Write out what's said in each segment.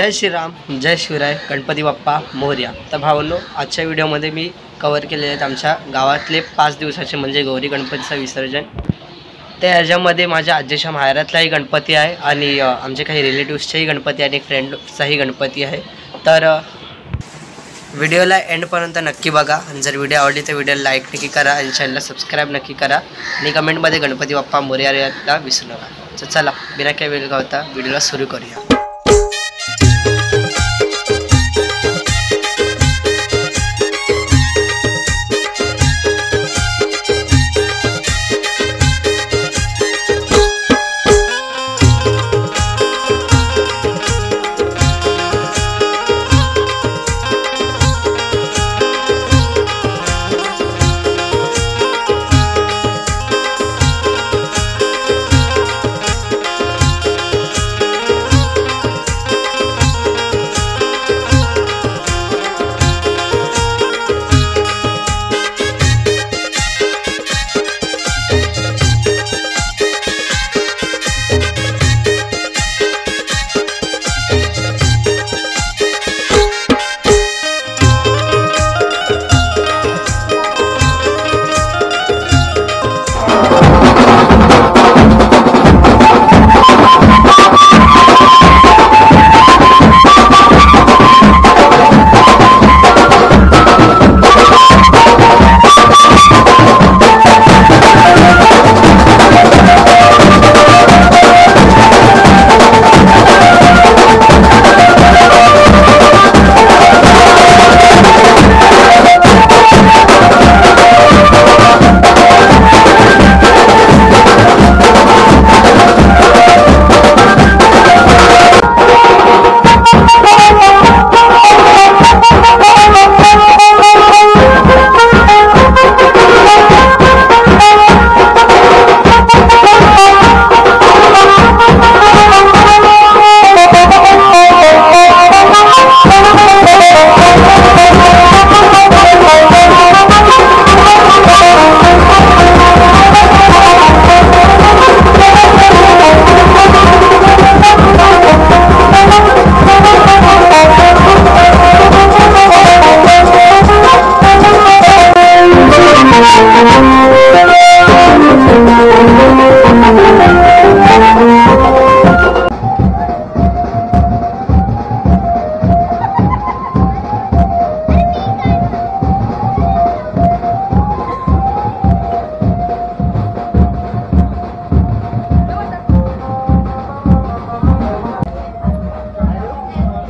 जय श्रीराम, जय शिवराय, गणपती बाप्पा मोरया। तर भावांनो, आजच्या व्हिडिओमध्ये मी कव्हर केलेले आहेत आमच्या गावातले 5 दिवसाचे म्हणजे गौरी गणपतीचं विसर्जन। ते ह्याच्यामध्ये माझ्या आजीच्या माहेरातलाही गणपती आहे आणि आमचे काही रिलेटिव्सचेही गणपती आणि एक फ्रेंडचाही गणपती आहे। तर व्हिडिओला एंडपर्यंत नक्की बघा आणि जर व्हिडिओ आवडली तर व्हिडिओला लाईक नक्की करा आणि चॅनलला सबस्क्राईब नक्की करा आणि कमेंटमध्ये गणपती बाप्पा मोरया याला विसरू नका। तर चला बिना काही वेळ घालवता व्हिडिओला सुरू करूया।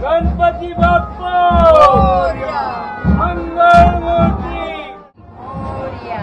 गणपती बाप्पा मोरया, मंगल मूर्ती मोरया।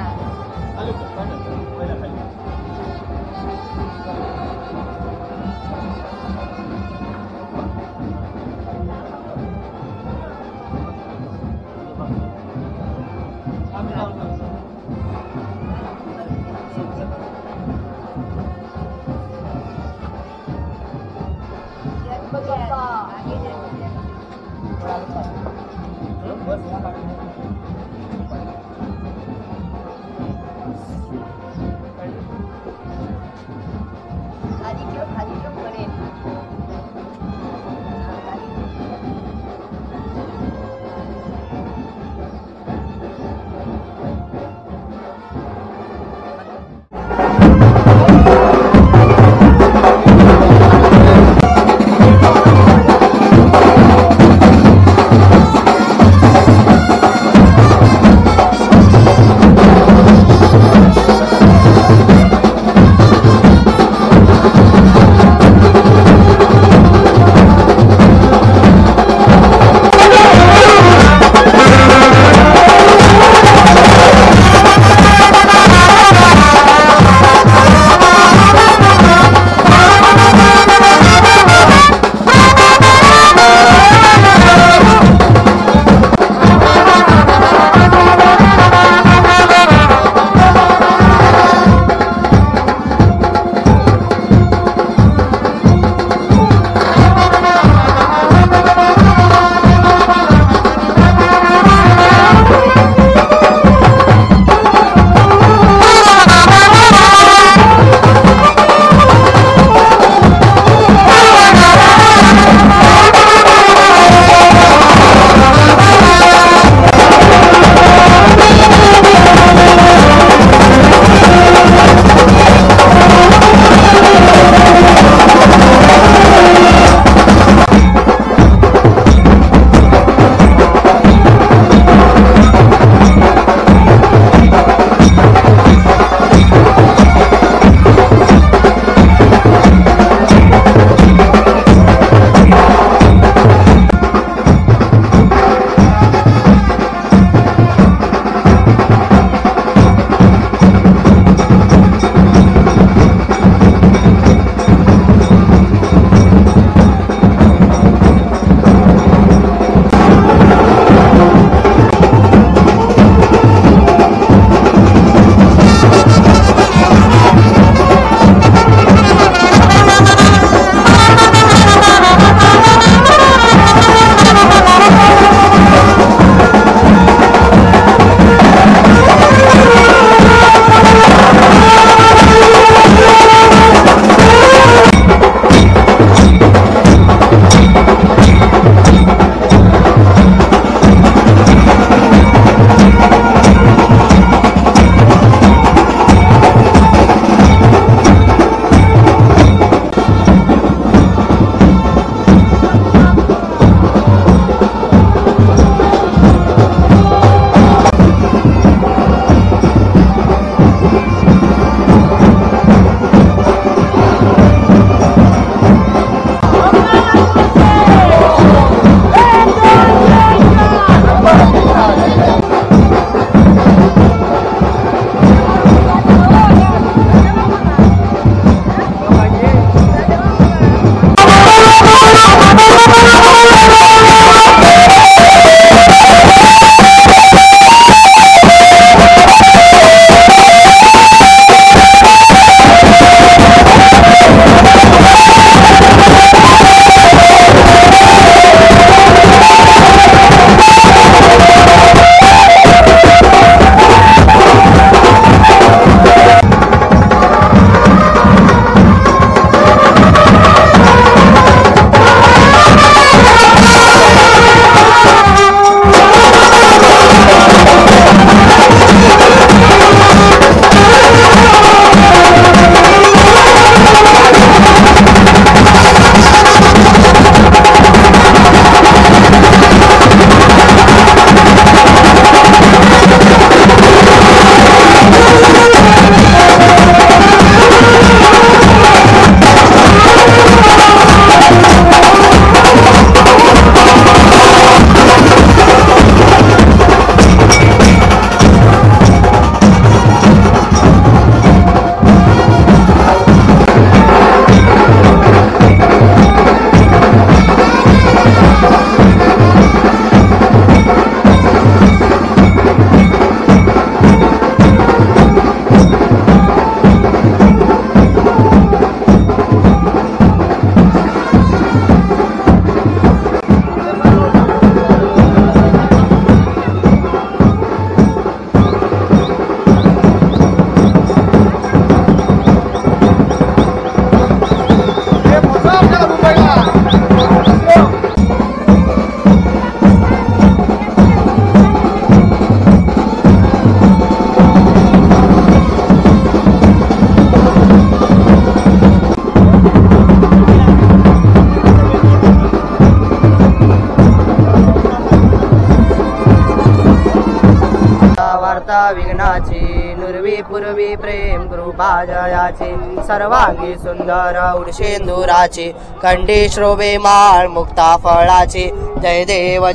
नुरवी पूर्वी प्रेम कृपा जयाची सर्वांगी सुंदर उडशेंदुराची कंठी श्रोवे माळ मुक्ता फळाची जय देव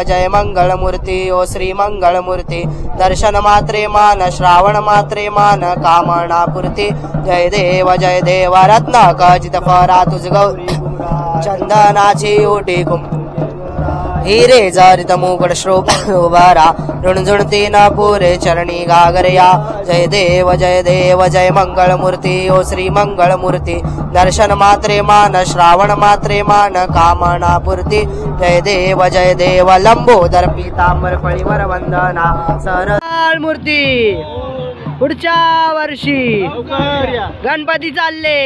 जय मंगल मूर्ती ओ श्री मंगल मूर्ती दर्शन मात्रे मान श्रावण मात्रे मान कामना पूर्ती जय देव रत्न खचित फरा तुझ गौरी चंदनाची ओटी हिरे जरित मुकुट शोभारा रुणझुणती न पुरे चरणी गागरया जय देव जय मंगल मूर्ती ओ श्री मंगल मूर्ती दर्शन मात्रे मान श्रावण मात्रे मान कामना पूर्ती जय देव लंबोदर पीतांबर फळीवर वंदना सरळ मूर्ती पुढच्या वर्षी गणपती चालले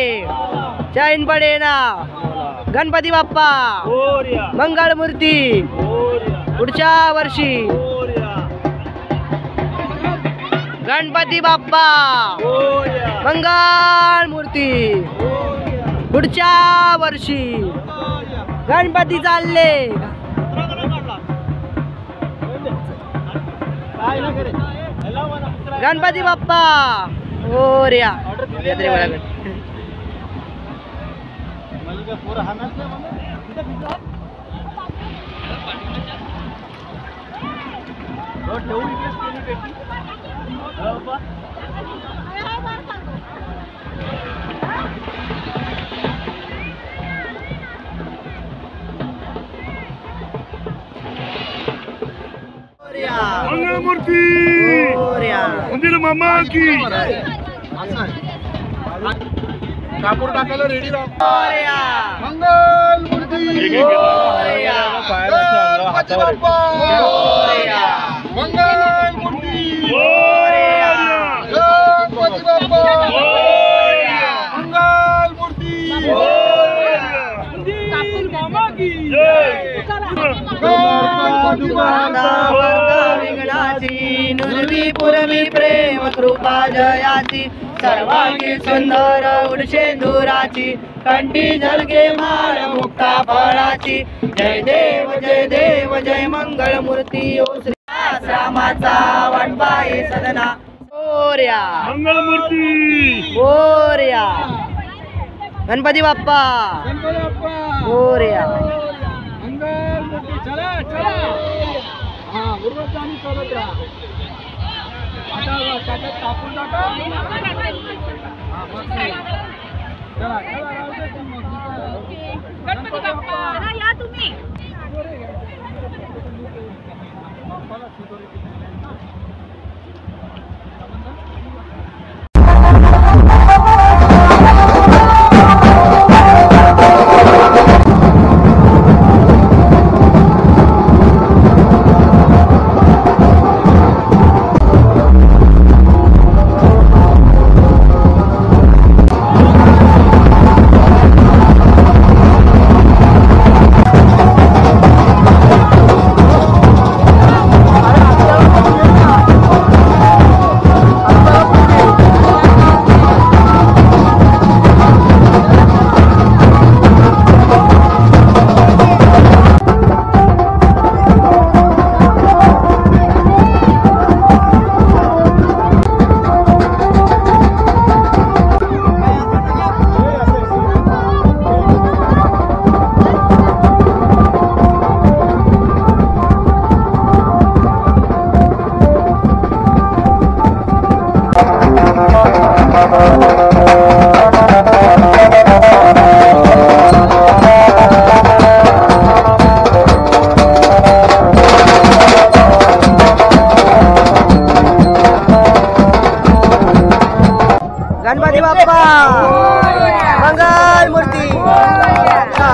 चैन पडेना गणपती बाप्पा मंगल मूर्ती पुढच्या वर्षी गणपती बाप्पा मंगल मूर्ती पुढच्या वर्षी गणपती चालले गणपती बाप्पा मोरया मंगल मूर्ती मंदिर मामा की कापूर टाकायला रेडी राहा मंगल मूर्ती गणपती बाप्पा मंगल मूर्ती गणपती बाप्पा मंगल मूर्ती मामा की विघ्नाची नुरवी पूर्वी प्रेम कृपा जयाची सर्वांगी सुंदर उडशेंदुराची कंठी झलके माळ मुक्ता फळाची जय देव जय मंगल मूर्ती ओ श्री रामाचा वनबाई सदना मोरया मंगल मूर्ती मोरया गणपती बाप्पा मोरया मंगल मूर्ती चला हाँ बरोबर चालू चालत राहा आता त्याच्यात कापून टाका हाँ मस्त चला गणपती बाप्पा या तुम्ही गणपती बाप्पा मंगल मूर्ती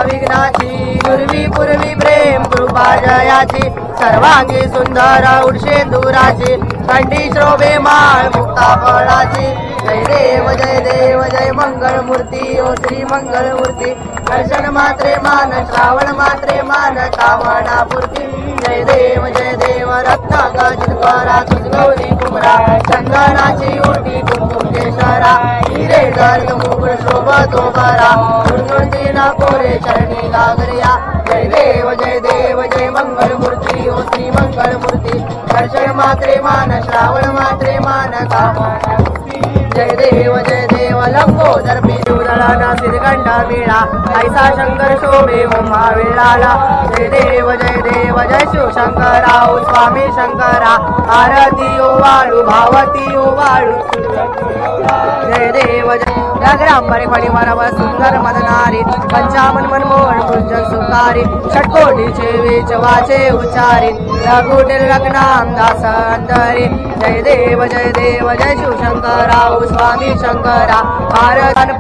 विघ्नाची नुरवी पूर्वी प्रेम कृपा जयाची सर्वांगी सुंदर उडशेंदुराची कंठी श्रोभे माळ मुक्ता फळाची जय देव जय मंगल मूर्ती ओ श्री मंगल मूर्ती दर्शन मात्रे मान श्रावण मात्रे मान कामना पूर्ती जय देव रत्न खचित फरा तुझ गौरी कुमरा चंदनाची ओटी कुंकुम केशरा हिरे जरित मुकुट शोभतो बरा कृष्णा कोरे चरणी लागल्या जय देव जय मंगल मूर्ती ओ श्री मंगल मूर्ती दर्शन मात्रे मान श्रावण मात्रे मान कामना जय देव लंबोदर पितुदळाना सिरगंडा मेळा ऐसा शंकर शोभे उमा वेळाला जय देव जय शिवशंकरा ओ स्वामी शंकरा आरती ओ वाळू भावती ओ वाळू जय देव नगरांबरे फणीवर सुंदर मदनारी पंचामन मनमोहन भुजन सुखारी षटकोटीचे वेच वाचे उच्चारी रघुटीर रघुनाम दास अंतरी जय देव जय शिवशंकरा ओ स्वामी शंकरा भारत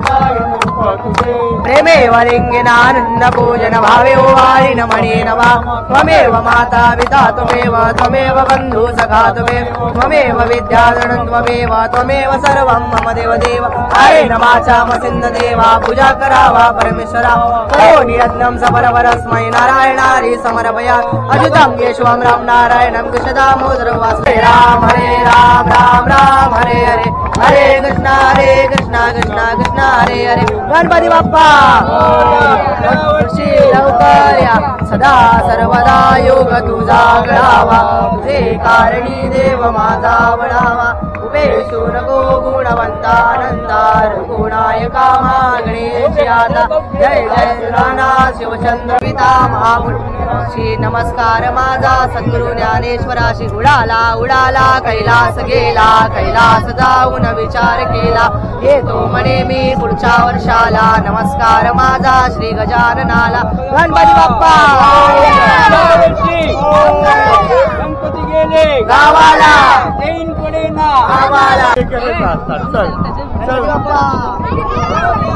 प्रेमेव लिंगिनानंद पूजन भावे ओ वारिण मणि नवा त्वमेव माता पिता त्वमेव बंधु सखा त्वमेव विद्याधरं त्वमेव सर्वं मम देव हरे नमाचाम सिंध देवा पूजा करावा परमेश्वरा कोणी यज्ञं सपरवरस्मै नारायणारी समर्पया अच्युतं येशवं राम नारायणं कृष्ण दामोदर वासुदेव राम हरे राम हरे हरे हरे कृष्णा कृष्णा हरे हरे गणपती बाप्पा लवकर या सदा सर्वदा योग तुझा गळावा तुझे कारणी देव माझा वळावा उपेशू नको गुणवंतानंदार गुणायका मागणे आता जय राणा शिवचंद्र पिता महापुरुषी नमस्कार माझा सद्गुरु ज्ञानेश्वराशी उडाला कैलास गेला कैलास जाऊन विचार केला येतो म्हणे मी पुढच्या वर्षाला नमस्कार माझा श्री गजाननाला गणपती बाप्पा गणपती गेले गावाला देईन पडे ना गावाला चल गणपती बाप्पा